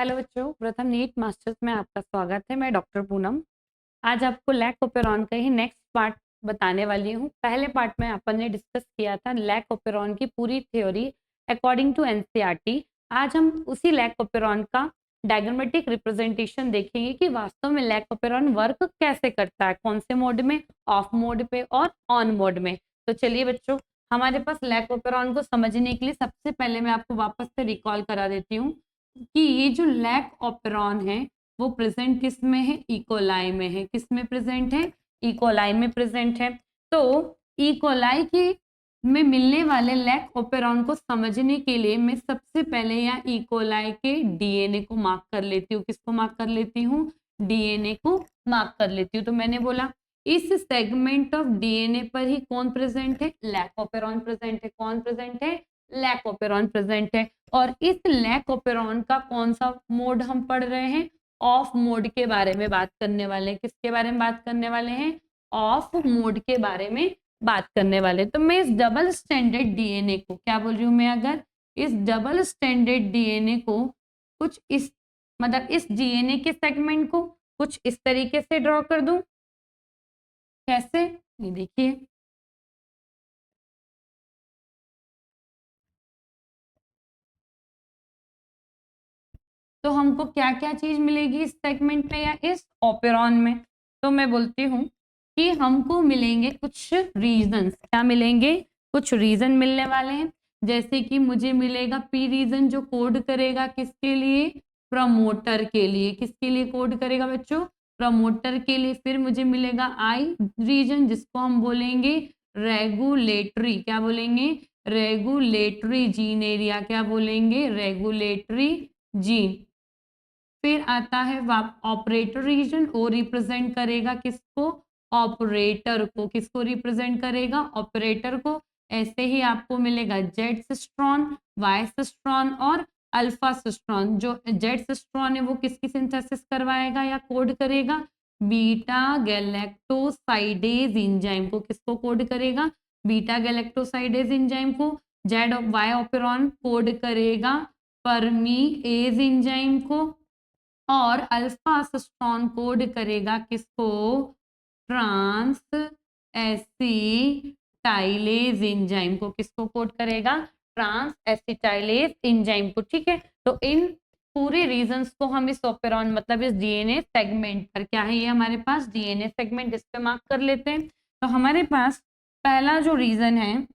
Hello बच्चों, प्रथम NEET masters में आपका स्वागत है। मैं डॉक्टर पूनम आज आपको लैक ओपेरॉन का ही नेक्स्ट पार्ट बताने वाली हूँ। पहले पार्ट में अपन ने डिस्कस किया था लैक ओपेरॉन की पूरी थ्योरी अकॉर्डिंग टू एनसीईआरटी। आज हम उसी लैक ओपेरॉन का डायग्रामेटिक रिप्रेजेंटेशन देखेंगे कि वास्तव में लैक ओपेरॉन वर्क कैसे करता है, कौन से मोड में, ऑफ मोड पे और ऑन मोड में। तो चलिए बच्चों, हमारे पास लैक ओपेरॉन को समझने के लिए सबसे पहले मैं आपको वापस से रिकॉल करा देती हूँ कि ये जो लैक ऑपेरॉन है वो प्रेजेंट किस में है, इकोलाई में है। किस में प्रेजेंट है, इकोलाई में प्रेजेंट है। तो इकोलाई की में मिलने वाले लैक ऑपेरॉन को समझने के लिए मैं सबसे पहले यहाँ इकोलाई के डीएनए को मार्क कर लेती हूँ। किसको मार्क कर लेती हूँ, डीएनए को मार्क कर लेती हूँ। तो मैंने बोला इस सेगमेंट ऑफ डीएनए पर ही कौन प्रेजेंट है, लैक ऑपेरॉन प्रेजेंट है। कौन प्रेजेंट है, लैक ऑपेरॉन प्रेजेंट है। और इस लैक ऑपेरॉन का कौन सा मोड हम पढ़ रहे हैं, ऑफ मोड के बारे में बात करने वाले हैं। किसके बारे में बात करने वाले हैं, ऑफ मोड के बारे में बात करने वाले। तो मैं इस डबल स्टैंडर्ड डीएनए को क्या बोल रही हूँ, मैं अगर इस डबल स्टैंडर्ड डीएनए को कुछ इस मतलब इस डीएनए के सेगमेंट को कुछ इस तरीके से ड्रॉ कर दूं। कैसे, ये देखिए, तो हमको क्या क्या चीज मिलेगी इस सेगमेंट में या इस ओपेरॉन में। तो मैं बोलती हूँ कि हमको मिलेंगे कुछ रीजन्स। क्या मिलेंगे, कुछ रीजन मिलने वाले हैं। जैसे कि मुझे मिलेगा पी रीजन जो कोड करेगा किसके लिए, प्रमोटर के लिए। किसके लिए कोड करेगा बच्चों, प्रमोटर के लिए। फिर मुझे मिलेगा आई रीजन जिसको हम बोलेंगे रेगुलेटरी। क्या बोलेंगे, रेगुलेटरी जीन एरिया। क्या बोलेंगे, रेगुलेटरी जीन। फिर आता है ऑपरेटर रीजन, वो रिप्रेजेंट करेगा किसको, ऑपरेटर को। किसको रिप्रेजेंट करेगा, ऑपरेटर को। ऐसे ही आपको मिलेगा जेड सिस्ट्रॉन, वाई सिस्ट्रॉन और अल्फा सिस्ट्रॉन। जो जेड सिस्ट्रॉन है वो किसकी सिंथेसिस करवाएगा या कोड करेगा, बीटा गैलेक्टोसाइडेज एंजाइम को। किसको कोड करेगा, बीटा गैलेक्टोसाइडेज एंजाइम को। जेड वाई ऑपेरॉन कोड करेगा परमीएज एंजाइम को। और अल्फा सिस्टोन कोड करेगा किसको, ट्रांस एसिटाइलेज एंजाइम को। किसको कोड करेगा, ट्रांस एसिटाइलेज एंजाइम को। ठीक है, तो इन पूरे रीजंस को हम इस ओपेरॉन मतलब इस डीएनए सेगमेंट पर, क्या है ये हमारे पास डीएनए सेगमेंट, इस पे मार्क कर लेते हैं। तो हमारे पास पहला जो रीजन है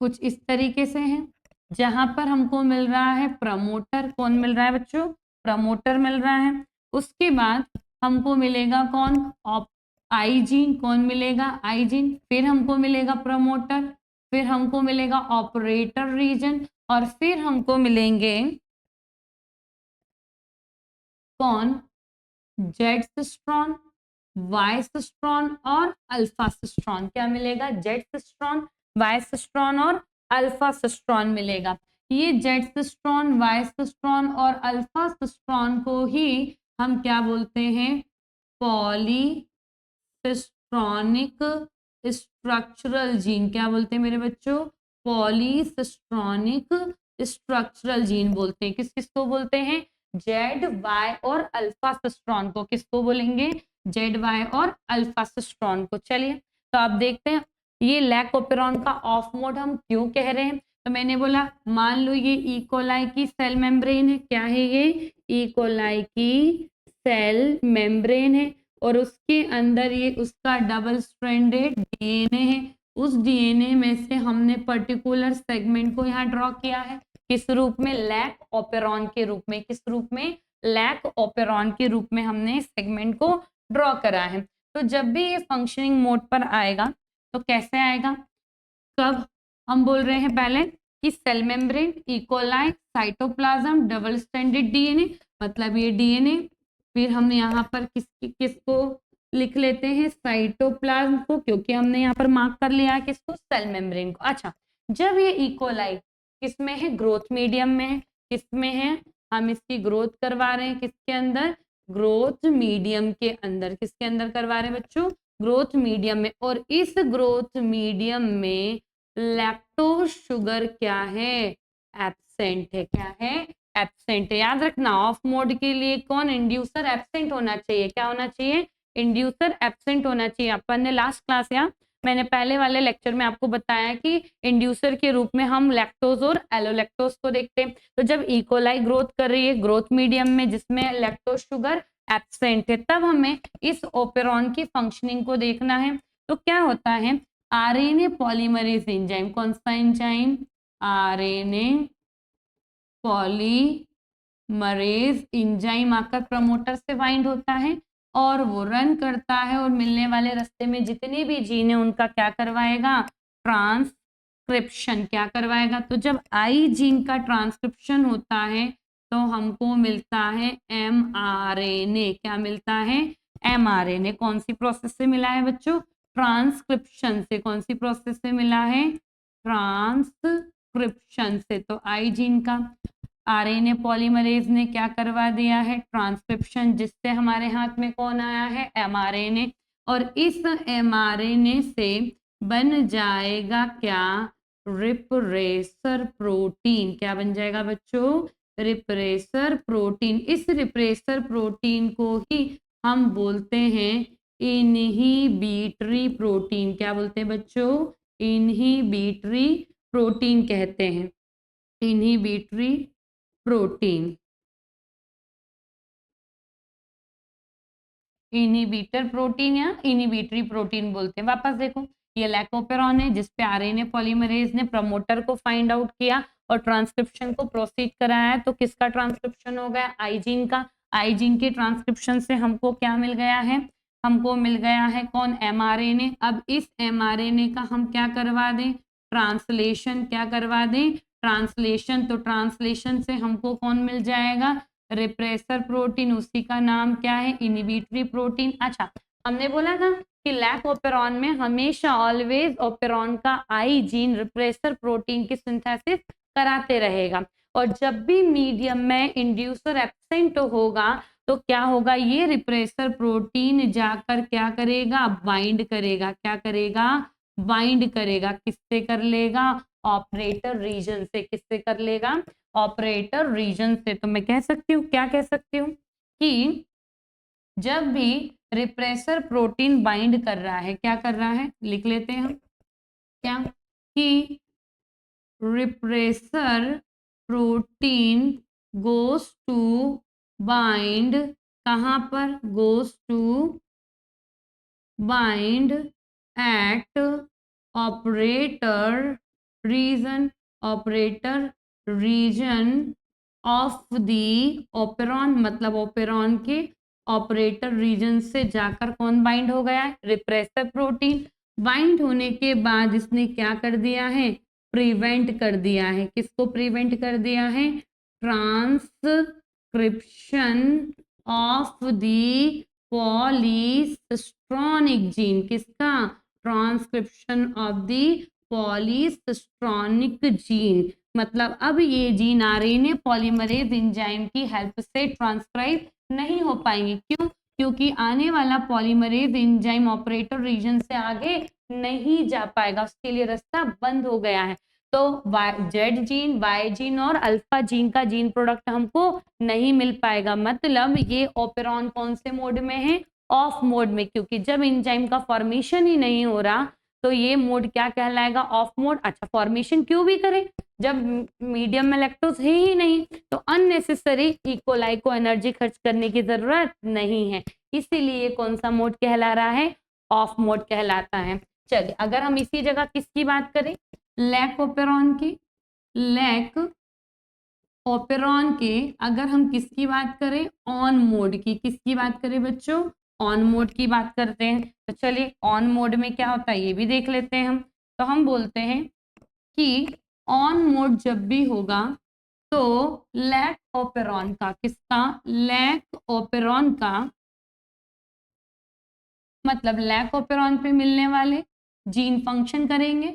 कुछ इस तरीके से है, जहां पर हमको मिल रहा है प्रमोटर। कौन मिल रहा है बच्चों, प्रमोटर मिल रहा है। उसके बाद हमको मिलेगा कौन, आई जीन। कौन मिलेगा, आई जीन। फिर हमको मिलेगा प्रमोटर, फिर हमको मिलेगा ऑपरेटर रीजन, और फिर हमको मिलेंगे कौन, जेड सिस्ट्रॉन, वाई सिस्ट्रॉन और अल्फा सिस्ट्रॉन। क्या मिलेगा, जेड सिस्ट्रॉन, वाई सिस्ट्रॉन और अल्फा सिस्ट्रॉन मिलेगा। ये जेड सिस्ट्रॉन, वाई सिस्ट्रॉन और अल्फा सिस्ट्रॉन को ही हम क्या बोलते हैं, पॉलीसिस्ट्रॉनिक स्ट्रक्चरल जीन। क्या बोलते हैं मेरे बच्चों, पॉलीसिस्ट्रॉनिक स्ट्रक्चरल जीन बोलते हैं। किस किसको बोलते हैं, जेड वाई और अल्फा सिस्ट्रॉन को। किसको बोलेंगे, जेड वाई और अल्फा सिस्ट्रॉन को। चलिए, तो आप देखते हैं ये लैक ओपेरॉन का ऑफ मोड हम क्यों कह रहे हैं। तो मैंने बोला मान लो ये इकोलाई की सेल मेम्ब्रेन है। क्या है ये, इकोलाई की सेल मेम्ब्रेन है, और उसके अंदर ये उसका डबल स्ट्रैंडेड डीएनए है। उस डीएनए में से हमने पर्टिकुलर सेगमेंट को यहाँ ड्रॉ किया है। किस रूप में, लैक ओपेरॉन के रूप में। किस रूप में, लैक ओपेरॉन के रूप में हमने सेगमेंट को ड्रॉ करा है। तो जब भी ये फंक्शनिंग मोड पर आएगा तो कैसे आएगा, कब, हम बोल रहे हैं पहले कि cell membrane, E coli, cytoplasm, double stranded DNA, मतलब ये डीएनए। फिर हम यहाँ पर किसको लिख लेते हैं, साइटोप्लाज्म को, क्योंकि हमने यहाँ पर मार्क कर लिया है किसको, सेल मेम्ब्रेन को। अच्छा, जब ये इकोलाई किसमें है, ग्रोथ मीडियम में है। किसमें है, हम इसकी ग्रोथ करवा रहे हैं किसके अंदर, ग्रोथ मीडियम के अंदर। किसके अंदर करवा रहे हैं बच्चों, ग्रोथ मीडियम में। और इस ग्रोथ मीडियम में लैक्टोज शुगर क्या है, एब्सेंट है। क्या है, एब्सेंट है। याद रखना ऑफ मोड के लिए कौन, इंड्यूसर एब्सेंट होना चाहिए। क्या होना चाहिए, इंड्यूसर एब्सेंट होना चाहिए। अपन ने लास्ट क्लास या मैंने पहले वाले लेक्चर में आपको बताया कि इंड्यूसर के रूप में हम लैक्टोज और एलोलैक्टोज को देखते हैं। तो जब इकोलाई ग्रोथ कर रही है ग्रोथ मीडियम में जिसमें लैक्टोज शुगर एब्सेंट है, तब हमें इस ओपेरॉन की फंक्शनिंग को देखना है। तो क्या होता है, आरएनए पॉलीमरेज एंजाइम, कौन सा एंजाइम, आरएनए पॉलीमरेज एंजाइम आकर प्रमोटर से बाइंड होता है और वो रन करता है और मिलने वाले रास्ते में जितने भी जीन है उनका क्या करवाएगा, ट्रांसक्रिप्शन। क्या करवाएगा, तो जब आई जीन का ट्रांसक्रिप्शन होता है तो हमको मिलता है mRNA। क्या मिलता है, mRNA। कौन सी प्रोसेस से मिला है बच्चों, ट्रांसक्रिप्शन से। कौन सी प्रोसेस से मिला है, ट्रांसक्रिप्शन से। तो आई जीन का आरएनए पॉलीमरेज ने क्या करवा दिया है, ट्रांसक्रिप्शन, जिससे हमारे हाथ में कौन आया है, एमआरएनए। और इस एमआरएनए से बन जाएगा क्या, रिप्रेसर प्रोटीन। क्या बन जाएगा बच्चों, रिप्रेसर प्रोटीन। इस रिप्रेसर प्रोटीन को ही हम बोलते हैं इनहिबिटरी प्रोटीन। क्या बोलते हैं बच्चों, इनहिबिटरी प्रोटीन कहते हैं, इनहिबिटरी प्रोटीन। इनहिबिटर प्रोटीन या इनहिबिटरी प्रोटीन बोलते हैं। वापस देखो, ये लैकोपेरॉन है जिसपे आरएनए पॉलीमरेज ने प्रमोटर को फाइंड आउट किया और ट्रांसक्रिप्शन को प्रोसीड कराया। तो किसका ट्रांसक्रिप्शन हो गया, आईजीन का। आईजीन के ट्रांसक्रिप्शन से हमको क्या मिल गया है, हमको मिल गया है कौन, एमआरएनए। अब इस एमआरएनए का हम क्या करवा दें, ट्रांसलेशन। क्या करवा दें, ट्रांसलेशन। तो ट्रांसलेशन से हमको कौन मिल जाएगा, रिप्रेसर प्रोटीन। उसी का नाम क्या है, इनहिबिटरी प्रोटीन। अच्छा, हमने बोला था कि लैक ओपेरॉन में हमेशा ऑलवेज ओपेरॉन का आई जीन रिप्रेसर प्रोटीन की सिंथेसिस कराते रहेगा। और जब भी मीडियम में इंड्यूसर एब्सेंट होगा तो क्या होगा, ये रिप्रेसर प्रोटीन जाकर क्या करेगा, बाइंड करेगा। क्या करेगा, बाइंड करेगा। किससे कर लेगा, ऑपरेटर रीजन से। किससे कर लेगा, ऑपरेटर रीजन से। तो मैं कह सकती हूँ, क्या कह सकती हूँ कि जब भी रिप्रेसर प्रोटीन बाइंड कर रहा है, क्या कर रहा है, लिख लेते हैं हम, क्या कि repressor protein goes to bind, कहाँ पर, goes to bind at operator region, operator region of the operon. मतलब ओपेरॉन के ऑपरेटर रीजन से जाकर कौन बाइंड हो गया है, रिप्रेसर प्रोटीन। बाइंड होने के बाद इसने क्या कर दिया है, प्रिवेंट कर दिया है। किसको प्रिवेंट कर दिया है, transcription of the polycistronic gene. किसका, transcription of the polycistronic gene. मतलब अब ये जीन आरएनए पॉलीमरेज एंजाइम की हेल्प से ट्रांसक्राइब नहीं हो पाएंगे। क्यों, क्योंकि आने वाला पॉलीमरेज एंजाइम ऑपरेटर रीजन से आगे नहीं जा पाएगा, उसके लिए रास्ता बंद हो गया है। तो जेड जीन, वाई जीन और अल्फा जीन का जीन प्रोडक्ट हमको नहीं मिल पाएगा। मतलब ये ओपेरॉन कौन से मोड में है, ऑफ मोड में। क्योंकि जब एंजाइम का फॉर्मेशन ही नहीं हो रहा तो ये मोड क्या कहलाएगा, ऑफ मोड। अच्छा, फॉर्मेशन क्यों भी करे जब मीडियम में लैक्टोज है ही नहीं, तो अननेसेसरी इकोलाई को एनर्जी खर्च करने की जरूरत नहीं है, इसीलिए कौन सा मोड कहला रहा है, ऑफ मोड कहलाता है। चलिए, अगर हम इसी जगह किसकी बात करें, लैक ओपेरॉन की, लैक ओपेरॉन के अगर हम किसकी बात करें, ऑन मोड की। किसकी बात करें बच्चों, ऑन मोड की बात करते हैं। तो चलिए, ऑन मोड में क्या होता है ये भी देख लेते हैं हम। तो हम बोलते हैं कि ऑन मोड जब भी होगा तो लैक ओपेरॉन का, किसका, लैक ओपेरॉन का, मतलब लैक ओपेरॉन पे मिलने वाले जीन फंक्शन करेंगे।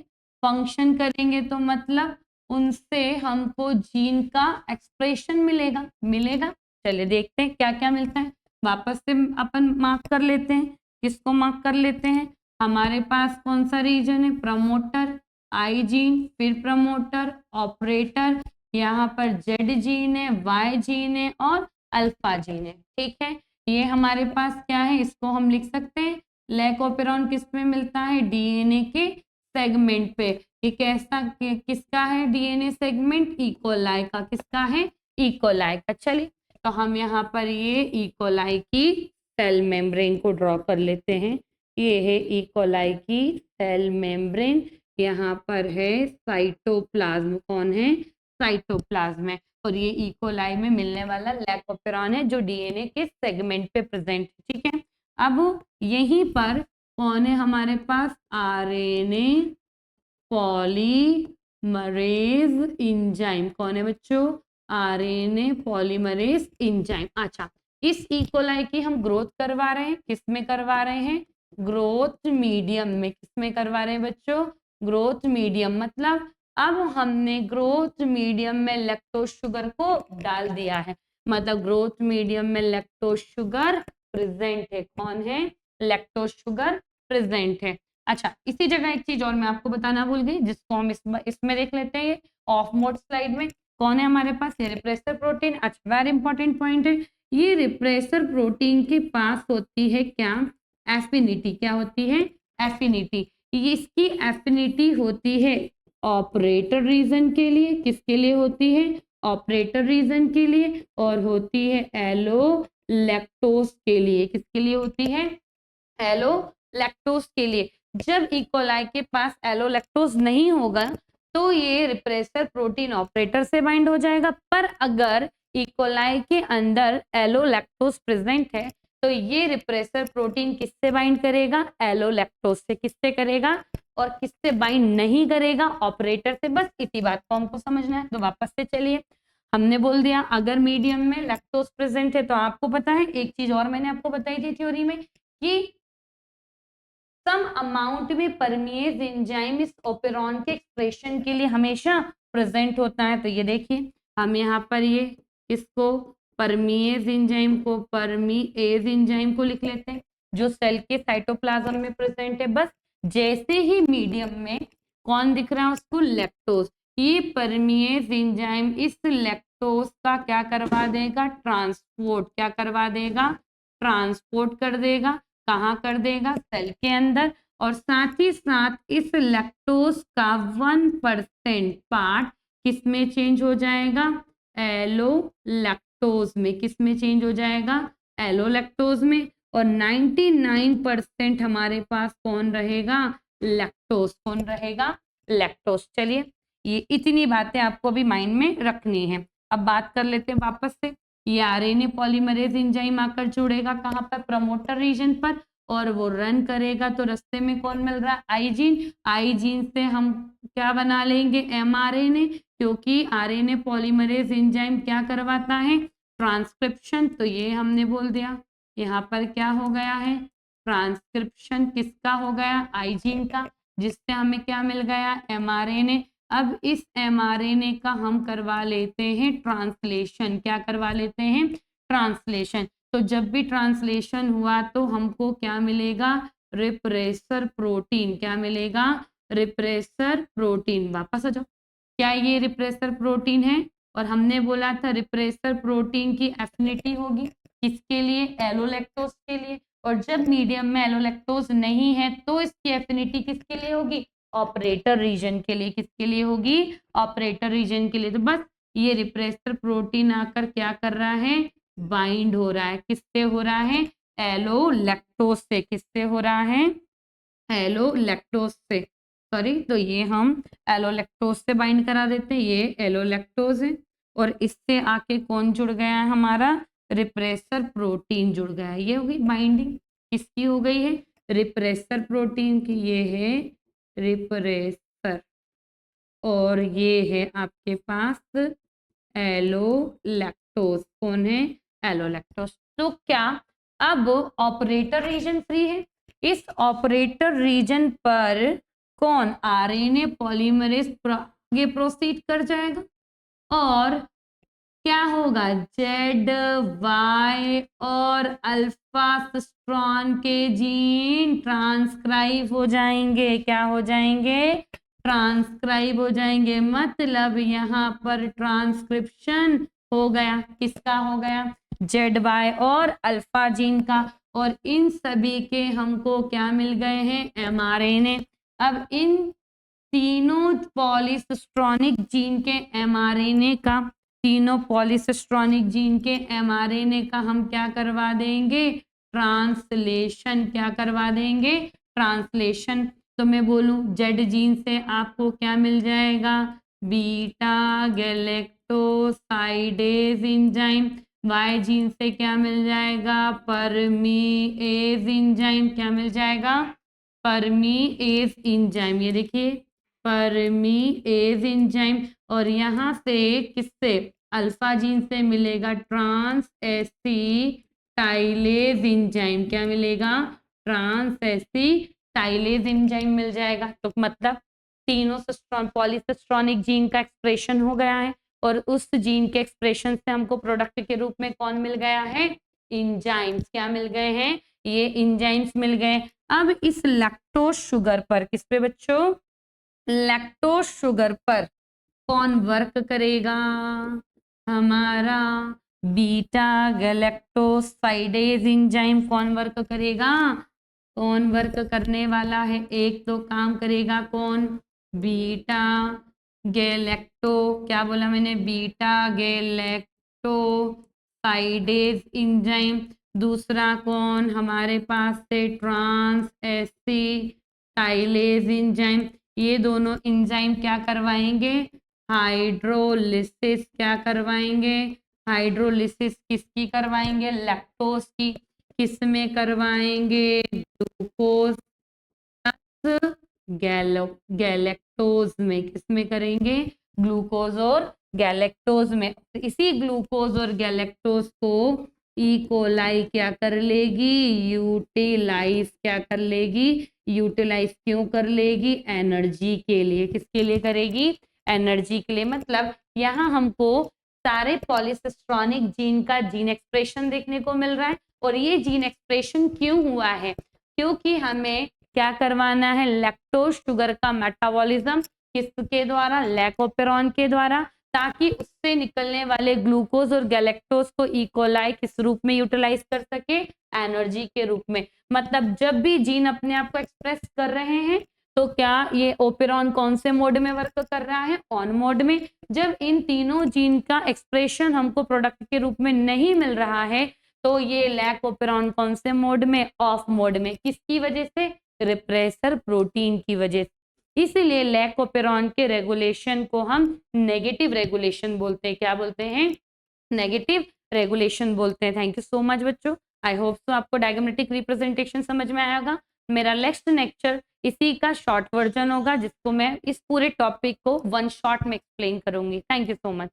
फंक्शन करेंगे तो मतलब उनसे हमको जीन का एक्सप्रेशन मिलेगा। चलिए देखते हैं क्या क्या मिलता है। वापस से अपन मार्क कर लेते हैं, किसको मार्क कर लेते हैं, हमारे पास कौन सा रीजन है, प्रमोटर, आई जीन, फिर प्रमोटर, ऑपरेटर, यहाँ पर जेड जीन है, वाई जीन है और अल्फा जीन है। ठीक है, ये हमारे पास क्या है, इसको हम लिख सकते हैं लैक ऑपेरॉन किस में मिलता है, डीएनए के सेगमेंट पे। ये कैसा किसका है डीएनए सेगमेंट, इकोलाई का। किसका है, इकोलाई का। चलिए तो हम यहाँ पर ये इकोलाई की सेल मेम्ब्रेन को ड्रॉ कर लेते हैं। ये है इकोलाई की सेल मेम्ब्रेन, यहाँ पर है साइटोप्लाज्म। कौन है, साइटोप्लाज्म है। और ये इकोलाई में मिलने वाला लैकोपेरॉन है जो डीएनए के सेगमेंट पे प्रेजेंट है। ठीक है, अब यहीं पर कौन है हमारे पास, आरएनए पॉलीमरेज इंजाइम। कौन है बच्चों, आरएनए पॉलीमरेज इंजाइम। अच्छा, इस इकोलाई की हम ग्रोथ करवा रहे हैं, किस में करवा रहे हैं, ग्रोथ मीडियम में। किस में करवा रहे हैं बच्चों, ग्रोथ मीडियम। मतलब अब हमने ग्रोथ मीडियम में लैक्टोज शुगर को डाल दिया है, मतलब ग्रोथ मीडियम में लैक्टोज शुगर प्रेजेंट है। कौन है, लैक्टोज शुगर प्रेजेंट है। अच्छा, इसी जगह एक चीज और मैं आपको बताना भूल गई, जिसको हम इसमें देख लेते हैं। ऑफ मोड स्लाइड में कौन है हमारे पास, ये रिप्रेसर प्रोटीन। अच्छा, वेरी इंपॉर्टेंट पॉइंट है, ये रिप्रेसर प्रोटीन के पास होती है क्या, एफिनिटी। क्या होती है, एफिनिटी। इसकी एफिनिटी होती है ऑपरेटर रीजन के लिए। किसके लिए होती है, ऑपरेटर रीजन के लिए। और होती है एलो लैक्टोज के लिए। किसके लिए होती है, एलो लैक्टोज के लिए। जब इकोलाई के पास एलो लैक्टोज नहीं होगा तो ये रिप्रेसर प्रोटीन ऑपरेटर से बाइंड हो जाएगा। पर अगर इकोलाई के अंदर एलो लैक्टोज प्रेजेंट है तो ये रिप्रेसर प्रोटीन किससे बाइंड करेगा, एलो लैक्टोज से। किससे करेगा और किससे बाइंड नहीं करेगा, ऑपरेटर से। बस इसी बात को हमको समझना है। तो वापस से चलिए, हमने बोल दिया अगर मीडियम में लैक्टोज प्रेजेंट है तो आपको पता है एक चीज और मैंने आपको बताई थी थ्योरी में कि सम अमाउंट में परमिएज एंजाइम इस ओपेरॉन के एक्सप्रेशन के लिए हमेशा प्रेजेंट होता है। तो ये देखिए हम यहाँ पर ये इसको परमिएज एंजाइम को, परमिएज एंजाइम को लिख लेते हैं जो सेल के साइटोप्लाज्म में प्रेजेंट है। बस जैसे ही मीडियम में कौन दिख रहा है उसको, लैक्टोज। ये परमिएज एंजाइम इस लैक्टोज का क्या करवा देगा, ट्रांसपोर्ट। क्या करवा देगा, ट्रांसपोर्ट कर देगा। कहाँ कर देगा, सेल के अंदर। और साथ ही साथ इस लैक्टोज का 1% पार्ट किस में चेंज हो जाएगा, एलो लैक्टोज में। किस में चेंज हो जाएगा, एलो लैक्टोज में। और 99% हमारे पास कौन रहेगा, लैक्टोज। कौन रहेगा, लैक्टोज। चलिए ये इतनी बातें आपको अभी माइंड में रखनी है। अब बात कर लेते हैं वापस से। ये आरएनए पॉलीमरेज एंजाइम आकर जुड़ेगा कहाँ पर, प्रमोटर रीजन पर। और वो रन करेगा तो रास्ते में कौन मिल रहा है, आई जीन। आई जीन से हम क्या बना लेंगे, एमआरएनए। क्योंकि आरएनए पॉलीमरेज एंजाइम क्या करवाता है, ट्रांसक्रिप्शन। तो ये हमने बोल दिया यहाँ पर क्या हो गया है, ट्रांसक्रिप्शन किसका हो गया, आई जीन का, जिससे हमें क्या मिल गया, एमआरएनए। अब इस एमआरएनए का हम करवा लेते हैं ट्रांसलेशन। क्या करवा लेते हैं, ट्रांसलेशन। तो जब भी ट्रांसलेशन हुआ तो हमको क्या मिलेगा, रिप्रेसर प्रोटीन। क्या मिलेगा, रिप्रेसर प्रोटीन। वापस आ जाओ, क्या ये रिप्रेसर प्रोटीन है। और हमने बोला था रिप्रेसर प्रोटीन की एफिनिटी होगी किसके लिए, एलोलैक्टोज के लिए। और जब मीडियम में एलोलैक्टोज नहीं है तो इसकी एफिनिटी किसके लिए होगी, ऑपरेटर रीजन के लिए। किसके लिए होगी, ऑपरेटर रीजन के लिए। तो बस ये रिप्रेसर प्रोटीन आकर क्या कर रहा है, बाइंड हो रहा है। किससे हो रहा है, एलोलैक्टोज से। किससे हो रहा है, एलोलैक्टोज से। सॉरी, तो ये हम एलोलैक्टोज से बाइंड करा देते हैं। ये एलोलैक्टोज है और इससे आके कौन जुड़ गया है हमारा, रिप्रेसर प्रोटीन जुड़ गया है। ये होगी बाइंडिंग, किसकी हो गई है, रिप्रेसर प्रोटीन की। ये है रिप्रेसर और ये है आपके पास एलोलैक्टोज। कौन है, एलोलैक्टोज। तो क्या अब ऑपरेटर रीजन फ्री है, इस ऑपरेटर रीजन पर कौन, आरएनए पॉलीमरेज आगे प्रोसीड कर जाएगा और क्या होगा, जेड वाई और अल्फा सिस्ट्रॉन के जीन ट्रांसक्राइब हो जाएंगे। क्या हो जाएंगे, ट्रांसक्राइब हो जाएंगे, मतलब यहाँ पर ट्रांसक्रिप्शन हो गया। किसका हो गया? ZY और अल्फा जीन का। और इन सभी के हमको क्या मिल गए हैं? mRNA। अब इन तीनों पॉलीसिस्ट्रॉनिक जीन के mRNA का, तीनों पॉलीसिस्ट्रॉनिक जीन के mRNA का हम क्या करवा देंगे? ट्रांसलेशन। क्या करवा देंगे? ट्रांसलेशन। तो मैं बोलूं जेड जीन से आपको क्या मिल जाएगा? Beta galactosidase enzyme. Y gene से क्या मिल जाएगा? Permease enzyme. क्या मिल जाएगा? Permease enzyme. ये देखिए परमीएज एंजाइम। और यहाँ से किससे? अल्फा जीन से मिलेगा ट्रांस एसिटाइलेज एंजाइम। क्या मिलेगा? ट्रांस एसिटाइलेज एंजाइम मिल जाएगा। तो मतलब तीनों पॉलीसिस्ट्रॉनिक जीन का एक्सप्रेशन हो गया है, और उस जीन के एक्सप्रेशन से हमको प्रोडक्ट के रूप में कौन मिल गया है? एंजाइम्स। क्या मिल गए हैं? ये एंजाइम्स मिल गए। अब इस लैक्टोज शुगर पर, किस पे बच्चों? लैक्टोज शुगर पर कौन वर्क करेगा? हमारा बीटा गैलेक्टोसाइडेज एंजाइम। कौन वर्क करेगा? कौन वर्क करने वाला है? एक तो काम करेगा कौन? बीटा गैलेक्टो, क्या बोला मैंने? Beta galactosidase enzyme. दूसरा कौन हमारे पास से? Trans acetylase enzyme. ये दोनों एंजाइम क्या करवाएंगे? हाइड्रोलिसिस। क्या करवाएंगे? हाइड्रोलिसिस किसकी करवाएंगे? लैक्टोज की। किस में करवाएंगे? ग्लूकोज गैलेक्टोज में। किस में करेंगे? ग्लूकोज और गैलेक्टोज में। इसी ग्लूकोज और गैलेक्टोज को कोलाई क्या कर लेगी? यूटिलाइज। क्या कर लेगी? यूटिलाइज। क्यों कर लेगी? एनर्जी के लिए। किसके लिए करेगी? एनर्जी के लिए। मतलब यहाँ हमको सारे पॉलीसिस्ट्रॉनिक जीन का जीन एक्सप्रेशन देखने को मिल रहा है। और ये जीन एक्सप्रेशन क्यों हुआ है? क्योंकि हमें क्या करवाना है? लैक्टोज शुगर का मेटाबॉलिज्म। किसके द्वारा? लैकोपेरॉन के द्वारा, ताकि उससे निकलने वाले ग्लूकोज और गैलेक्टोज को इकोलाई किस रूप में यूटिलाइज कर सके? एनर्जी के रूप में। मतलब जब भी जीन अपने आप को एक्सप्रेस कर रहे हैं, तो क्या ये ओपेरॉन कौन से मोड में वर्क कर रहा है? ऑन मोड में। जब इन तीनों जीन का एक्सप्रेशन हमको प्रोडक्ट के रूप में नहीं मिल रहा है, तो ये लैकोपेरॉन कौन से मोड में? ऑफ मोड में। किसकी वजह से? रिप्रेसर प्रोटीन की वजह से। इसीलिए लैकोपेरॉन के रेगुलेशन को हम नेगेटिव रेगुलेशन बोलते हैं। क्या बोलते हैं? नेगेटिव रेगुलेशन बोलते हैं। थैंक यू सो मच बच्चों। आई होप सो आपको डायग्रामेटिक रिप्रेजेंटेशन समझ में आया होगा। मेरा नेक्स्ट लेक्चर इसी का शॉर्ट वर्जन होगा, जिसको मैं इस पूरे टॉपिक को वन शॉट में एक्सप्लेन करूंगी। Thank you so much.